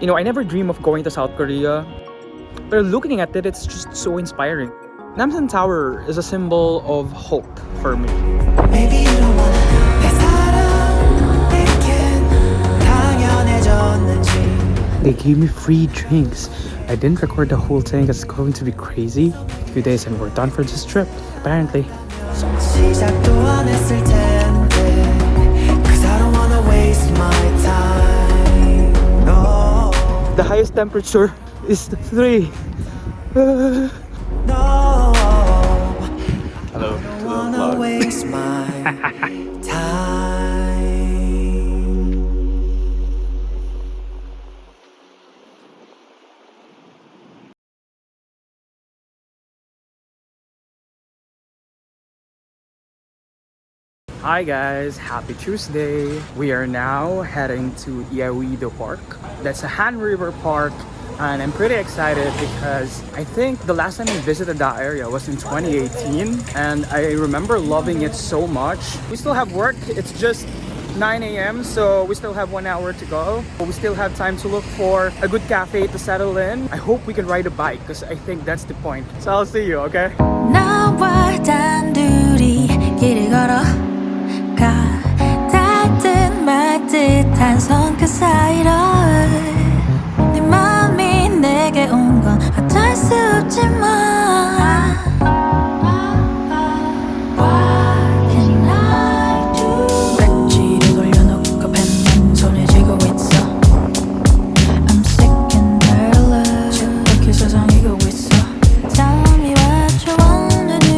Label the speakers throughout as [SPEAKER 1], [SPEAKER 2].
[SPEAKER 1] You know, I never dream of going to South Korea, but looking at it, it's just so inspiring. Namsan Tower is a symbol of hope for me.
[SPEAKER 2] Maybe you don't wanna
[SPEAKER 1] They gave me free drinks. I didn't record the whole thing because it's going to be crazy. A few days and we're done for this trip, apparently. The highest temperature is 3.
[SPEAKER 2] No,
[SPEAKER 3] Hello to the
[SPEAKER 2] wanna
[SPEAKER 3] vlog.
[SPEAKER 2] waste my time.
[SPEAKER 1] Hi guys, happy Tuesday. We are now heading to Yeouido Park. That's a Han River Park, and I'm pretty excited because I think the last time we visited that area was in 2018 and I remember loving it so much. We still have work, it's just 9 a.m. so we still have 1 hour to go. We still have time to look for a good cafe to settle in. I hope we can ride a bike because I think that's the point. So I'll see you, okay?
[SPEAKER 4] 나와 단둘이 길을 걸어 닿듯 말듯한 손끝 사이로 네 맘이 내게 온 건 어쩔 수 없지만 What can I do? 배지를 돌려놓고 펜만 손에 쥐고 있어 I'm sick and tired 이렇게 세상이 가고 있어 Tell me what you wanna do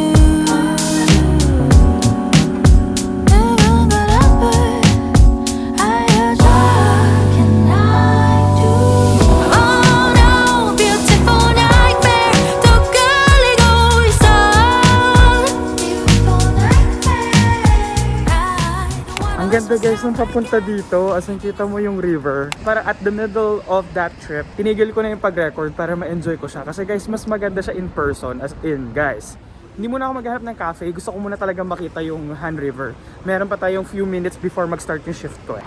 [SPEAKER 1] Ang ganda guys nung papunta dito, as in kita mo yung river. Para at the middle of that trip, tinigil ko na yung pag-record para ma-enjoy ko siya. Kasi guys, mas maganda siya in person, as in guys. Hindi muna ako maghanap ng cafe, gusto ko muna talaga makita yung Han River. Meron pa tayong few minutes before mag-start yung shift ko eh.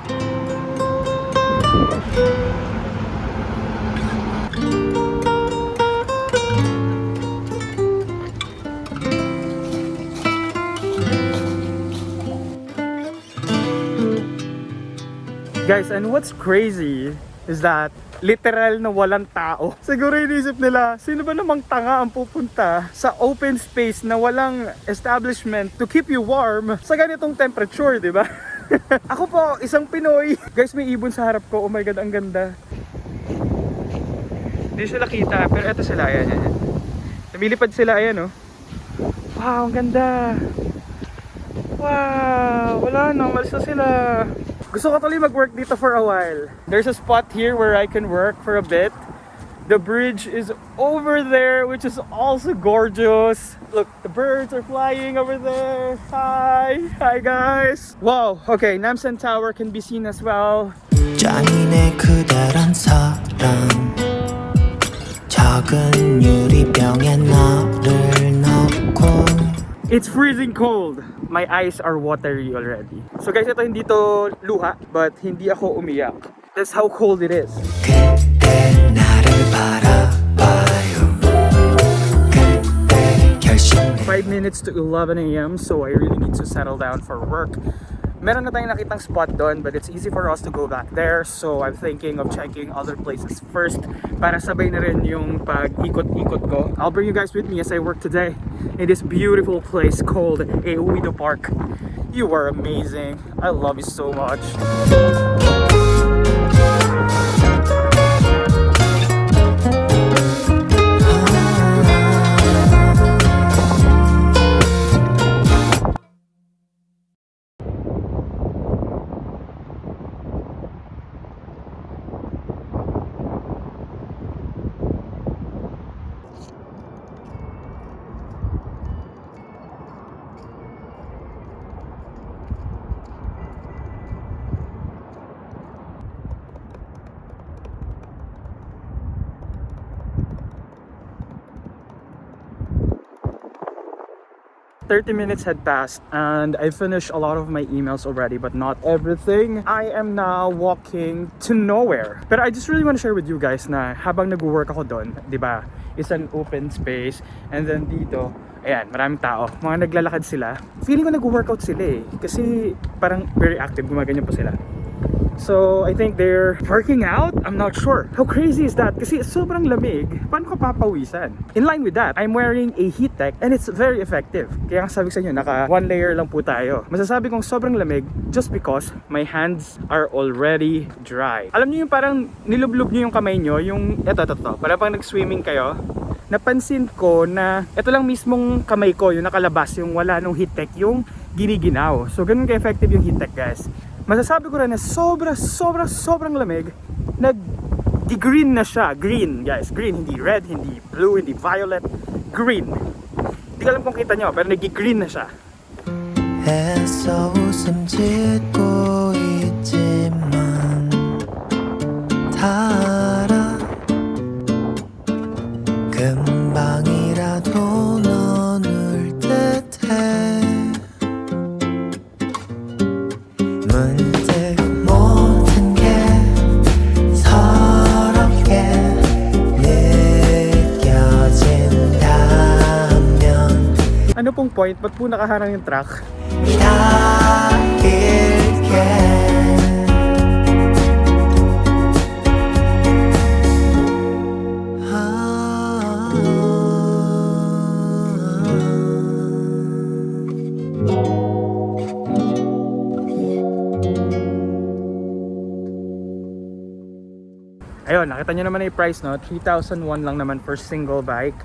[SPEAKER 1] Guys, and what's crazy is that literal na walang tao. Siguro inisip nila, sino ba namang tanga ang pupunta sa open space na walang establishment to keep you warm sa ganitong temperature, di ba? Ako po, isang Pinoy. Guys, may ibon sa harap ko. Oh my God, ang ganda. Hindi sila kita, pero eto sila, ayan, ayan. Lumilipad sila, ayan, oh. Wow, ang ganda. Wow, wala na, malis na sila. Gusto ko tuloy mag-work dito for a while. There's a spot here where I can work for a bit. The bridge is over there, which is also gorgeous. Look, the birds are flying over there. Hi! Hi guys! Wow, okay, Namsan Tower can be seen as well.
[SPEAKER 2] 잔인해 그대란 사랑 작은 유리병에 너를 넣고
[SPEAKER 1] It's freezing cold. My eyes are watery already. So guys, ito hindi to luha, but hindi ako umiyak. That's how cold it is.
[SPEAKER 2] 그대 나를 바라봐요 그대 결심해
[SPEAKER 1] 5 minutes to 11 a.m. so I really need to settle down for work. Meron na tayong nakitang spot doon, but it's easy for us to go back there. So I'm thinking of checking other places first para sabay na rin yung pag-ikot-ikot ko. I'll bring you guys with me as I work today in this beautiful place called Yeouido Park. You are amazing. I love you so much. 30 minutes had passed and I finished a lot of my emails already, but not everything. I am now walking to nowhere. But I just really want to share with you guys na habang nag-work ako doon, di ba? It's an open space. And then dito, ayan, maraming tao. Mga naglalakad sila. Feeling ko nag-workout sila eh. Kasi parang very active, gumaganyan pa sila. So, I think they're working out? I'm not sure. How crazy is that? Kasi sobrang lamig. Paano ka papawisan? In line with that, I'm wearing a heat tech and it's very effective. Kaya nga sabi ko sa inyo, naka one layer lang po tayo. Masasabi kong sobrang lamig just because my hands are already dry. Alam niyo yung parang nilublub niyo yung kamay niyo, yung ito. Parang pang nag-swimming kayo. Napansin ko na ito lang mismong kamay ko, yung nakalabas, yung wala nung heat tech, yung giniginaw. So, ganun ka-effective yung heat tech, guys. Masasabi ko rin na sobrang lamig. Nag-green na siya. Green, guys. Green. Hindi red, hindi blue, hindi violet. Green. Hindi ko alam kung kita nyo, pero nag-green na siya.
[SPEAKER 2] 애써 웃음 짓고 있지만 다 알아 금방이라도 넌 울 듯해 문득 모든 게 서럽게 느껴진다면
[SPEAKER 1] Ano pong point? Ba't po nakaharang yung truck?
[SPEAKER 2] 기다릴게
[SPEAKER 1] Ayun, nakita nyo naman yung price, no? 3,001 lang naman for single bike.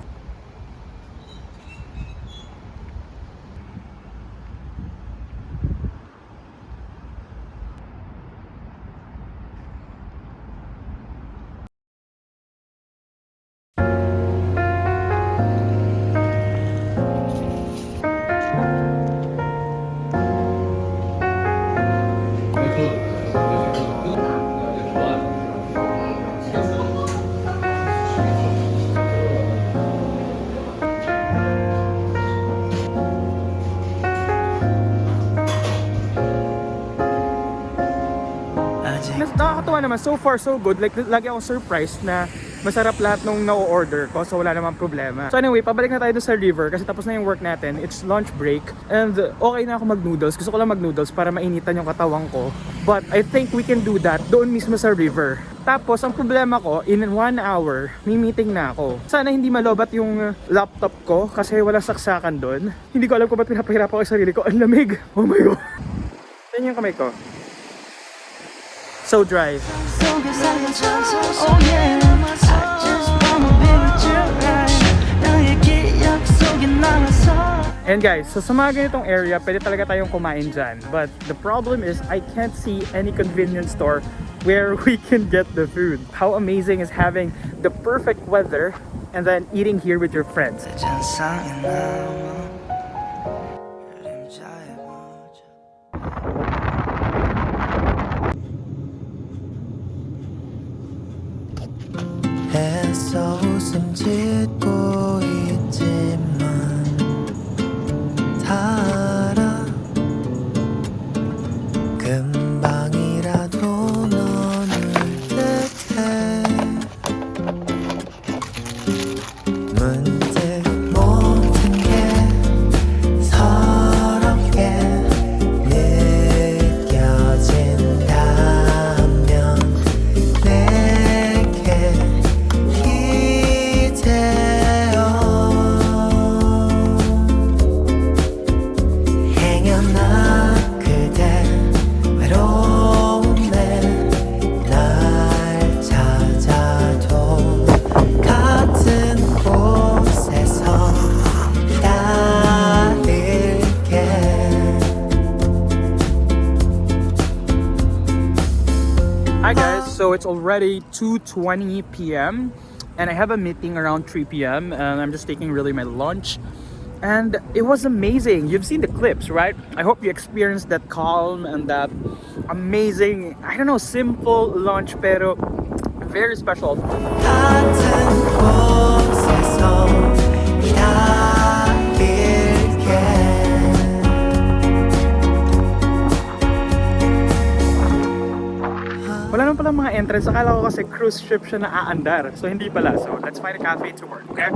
[SPEAKER 1] Nakakatuwa naman, so far so good. Like, lagi akong surprised na masarap lahat nung na-order ko, so wala namang problema. So anyway, pabalik na tayo sa river kasi tapos na yung work natin. It's lunch break and okay na ako mag-noodles. Gusto ko lang mag-noodles para mainitan yung katawan ko. But I think we can do that doon mismo sa river. Tapos ang problema ko, in 1 hour, may meeting na ako. Sana hindi malobat yung laptop ko kasi walang saksakan doon. Hindi ko alam kung ba't pinapahirap ako sa sarili ko. Ang lamig! Oh my god! Yan yung kamay ko. So dry. And guys, so sa mga ganitong area, pwede talaga tayong kumain dyan. But the problem is, I can't see any convenience store where we can get the food. How amazing is having the perfect weather and then eating here with your friends.
[SPEAKER 2] 애써 웃음 짓고 있지만 다 알아 금방이라도 넌 울 듯해 문득 모든 게 서럽게 느껴진다면 내게
[SPEAKER 1] Hi guys, so it's already 2:20 p.m. and I have a meeting around 3 p.m. and I'm just taking really my lunch. And it was amazing. You've seen the clips, right? I hope you experienced that calm and that amazing, I don't know, simple lunch pero very special.
[SPEAKER 2] 같은 곳에서 기다릴게
[SPEAKER 1] entrance. Akala ko kasi cruise ship siya na aandar. So hindi pala. So let's find a cafe to work, okay?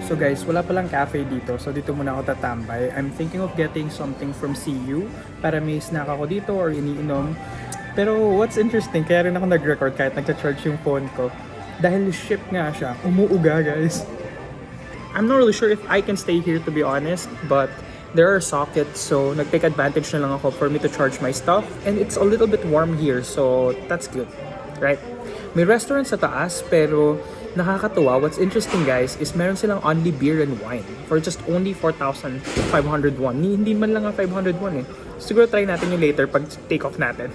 [SPEAKER 1] So guys, wala palang cafe dito. So dito muna ako tatambay. I'm thinking of getting something from CU para may snack ako dito or iniinom. Pero what's interesting, kaya rin ako nag-record kahit nagcha-charge yung phone ko. Dahil ship nga siya, umuuga guys. I'm not really sure if I can stay here to be honest, but there are sockets, so nag-take advantage na lang ako for me to charge my stuff. And it's a little bit warm here, so that's good, right? May restaurant sa taas, pero nakakatuwa. What's interesting guys is meron silang only beer and wine for just only 4,500 won. Hindi man lang nga 500 won eh. Siguro try natin yung later pag take off natin.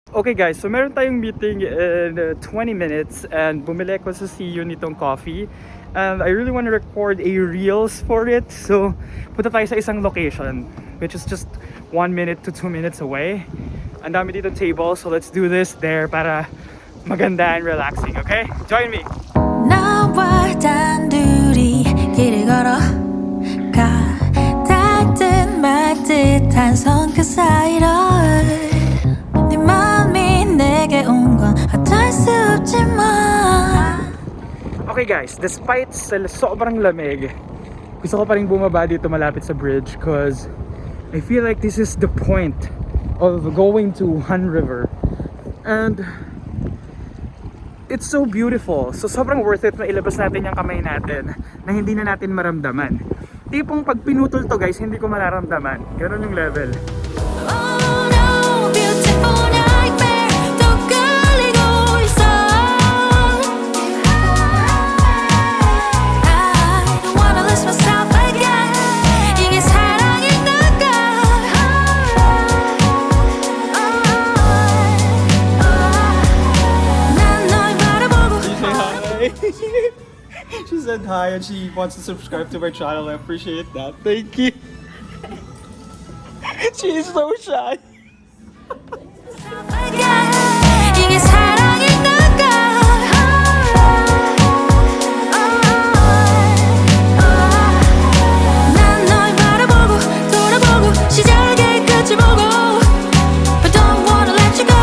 [SPEAKER 1] Okay guys, so meron tayong meeting in 20 minutes and bumili ko sa CU nitong coffee. And I really want to record a reels for it. So punta tayo sa isang location which is just 1 minute to 2 minutes away. Ang dami dito table, so let's do this there para maganda and relaxing, okay? Join me!
[SPEAKER 4] 나와 단둘이 길을 걸어가 닿듯 말듯한 손끝 사이로 네 맘이 내게 온 건 어쩔 수 없지만
[SPEAKER 1] Okay guys, despite sobrang lamig, gusto ko pa rin bumaba dito malapit sa bridge because I feel like this is the point of going to Han River. And it's so beautiful. So sobrang worth it na ilabas natin yung kamay natin na hindi na natin maramdaman. Tipong pag pinutol to guys, hindi ko mararamdaman. Ganun yung level.
[SPEAKER 4] Oh no, beautiful nightmare 또 끌리고 있어 I don't wanna lose myself again 이게 사랑인가 난 널 바라보고
[SPEAKER 1] She said hi and she wants to subscribe to my channel. I appreciate that. Thank you. She is so shy.
[SPEAKER 4] 이게 사랑인가 난 널 바라보고 돌아보고 시작의 끝을 보고 But don't wanna let you go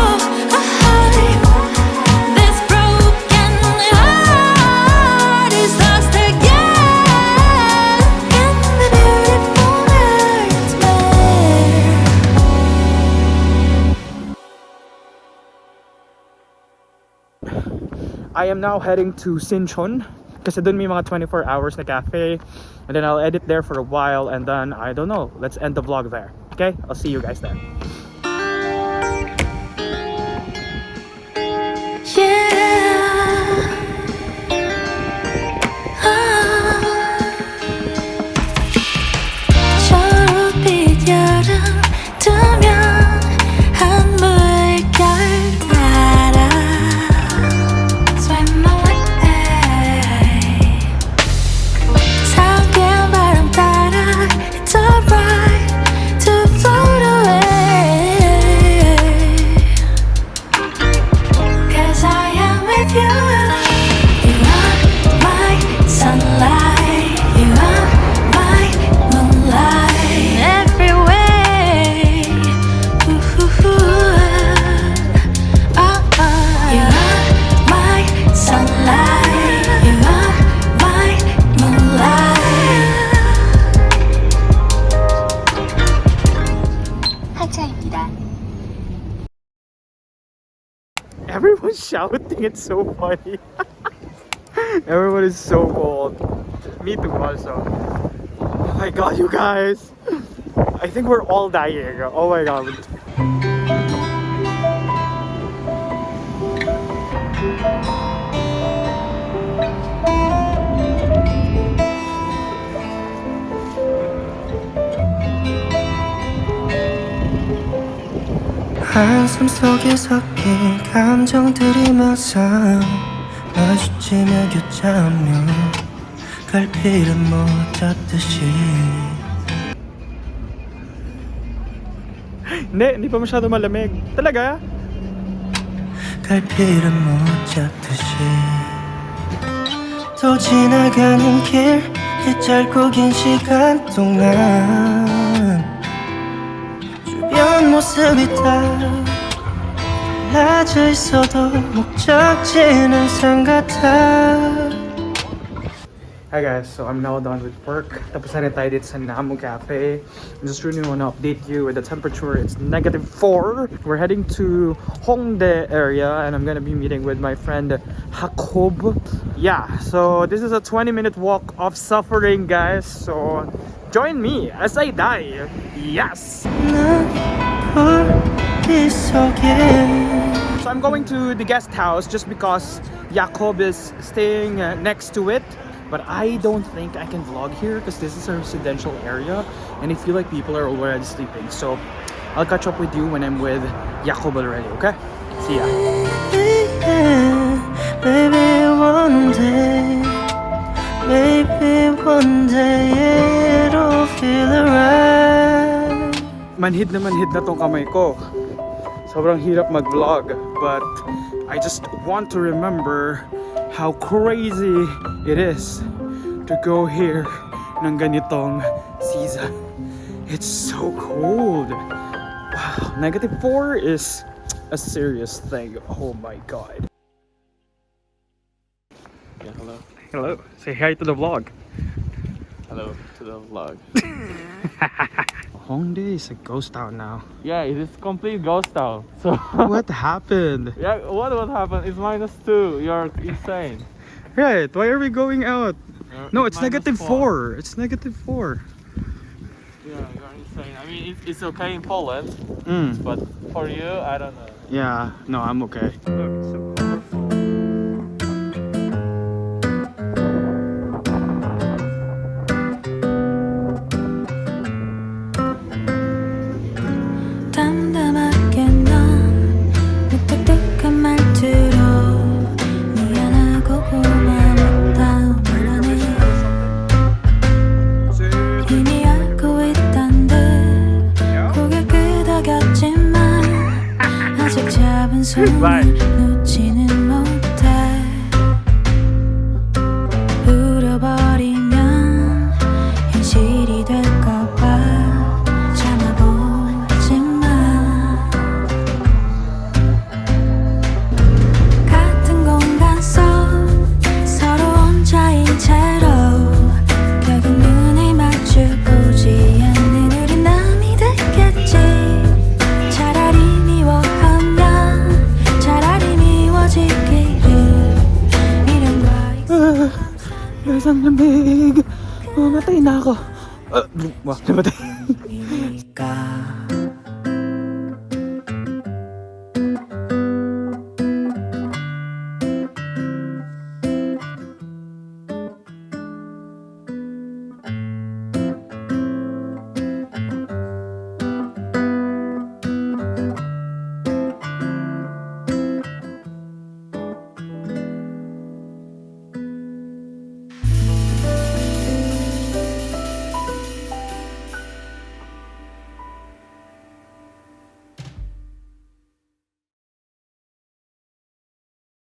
[SPEAKER 4] This broken heart is lost again In the beautiful nightmare
[SPEAKER 1] I am now heading to Sinchon kasi doon may mga 24 hours na cafe and then I'll edit there for a while and then I don't know, let's end the vlog there. Okay, I'll see you guys then.
[SPEAKER 4] 초록빛 여름 뜨면 한물결 따라 Swim away 상쾌한 바람 따라 It's alright to float away Cause I am with you You are my sunlight You are my moonlight Every way You are my sunlight You are my moonlight 하차입니다.
[SPEAKER 1] Everyone's shouting, it's so funny. Everyone is so cold. Me too also. Oh my god, you guys. I think we're all dying. Oh my god.
[SPEAKER 2] 한숨 속에 섞인 감정들이 묘사 마주치며 교차하며 갈피를 못 잡듯이
[SPEAKER 1] Hindi pa masyado malamig. Talaga?
[SPEAKER 2] 갈피를 못 잡듯이 또 지나가는 길 이 짧고 긴 시간 동안 모습이 다 달라져 있어도 목적지는 항상 같아.
[SPEAKER 1] Hi guys, so I'm now done with work. Tapos na rin tayo dito sa Namu Cafe. I just really want to update you with the temperature. It's -4. We're heading to Hongdae area and I'm gonna be meeting with my friend Jacob. Yeah, so this is a 20-minute walk of suffering, guys. So join me as I die. Yes! So I'm going to the guest house just because Jacob is staying next to it. But I don't think I can vlog here because this is a residential area and I feel like people are already sleeping. So I'll catch up with you when I'm with Jacob already, okay? See ya. Manhid na tong kamay ko. Sobrang hirap mag-vlog, but I just want to remember how crazy it is to go here ng ganitong season. It's so cold. Wow, -4 is a serious thing. Oh my god.
[SPEAKER 3] Yeah, hello.
[SPEAKER 1] Hello, say hi to the vlog.
[SPEAKER 3] Hello to the vlog.
[SPEAKER 1] Hongdae is a ghost town now.
[SPEAKER 3] Yeah, it is complete ghost town. So
[SPEAKER 1] What happened?
[SPEAKER 3] yeah, what happened? It's -2. You're insane.
[SPEAKER 1] Right, why are we going out? No, it's
[SPEAKER 3] -4.
[SPEAKER 1] -4. It's -4.
[SPEAKER 3] Yeah, you're insane. I mean, it's okay in Poland,
[SPEAKER 1] Mm.
[SPEAKER 3] but for you, I don't know.
[SPEAKER 1] Yeah, no, I'm okay. Look, it's so colorful.
[SPEAKER 4] 담담하게 넌 무뚝뚝한 말투로 미안하고 고마웠다 말하네. 이미 알고 있단 듯 고개 끄덕였지만 아직 잡은 손을 놓지는 못해. 울어버리면 현실이 될까봐 참아보지만 같은 공간 속 서로 혼자인 채로 결국 눈을 마주보지 않는 우리 남이 됐겠지. 차라리 미워하면 차라리 미워지기를 미련과
[SPEAKER 1] Isang lamig. Mamatay na ako. Namatay.
[SPEAKER 4] 익숙하니까